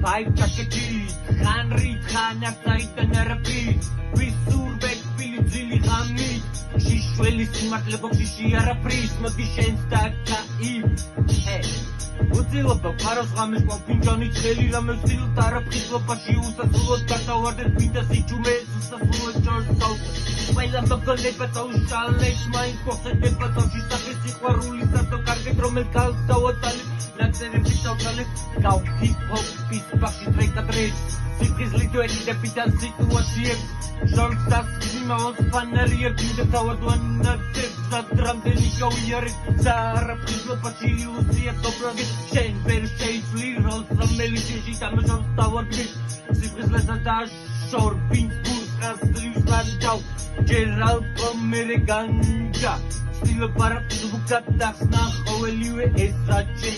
Five jackets, Henry Khana Saitan Arabi, Visurbek Pilizili Hamid, Shishweli Smartlebok Shiarapris, Magishen Staka Hey. Უცილობა ფარავს ღამეს ყოფინჯანი წელი რამევსილ დარაფხიზლობაში უსასრულოდ გადავარდეთ ვინდა სიჩუმე უსასრულოდ ჯორსტავს ყველა მოგონება დაუშალეთ მაინც ხოსდება თავში სახის სიყვარულისა და კარგეთ რომელ ქალს დავატანეთ ნაცერები დავთვალეთ გავფიქრობ ბახში ტრეკადრეთ სიფხიზლით ვერიდებიდან სიტუაციებს ჟორსტას იმავს ფანერიები და თავადვანათებს რამდენი გავიარეთ დარაფხიზლობაში უსია dobrogit შენ ვერ შეიცვლი როლს რომელიც შეში დამჟორს დავარდნი სიფხიზლესა და შორბინს ბურსას ლივსანდავ ჯერალ პომერე განჯა სტილო პარაფიზუკად დახსნა ყოველივე ეს რაჭე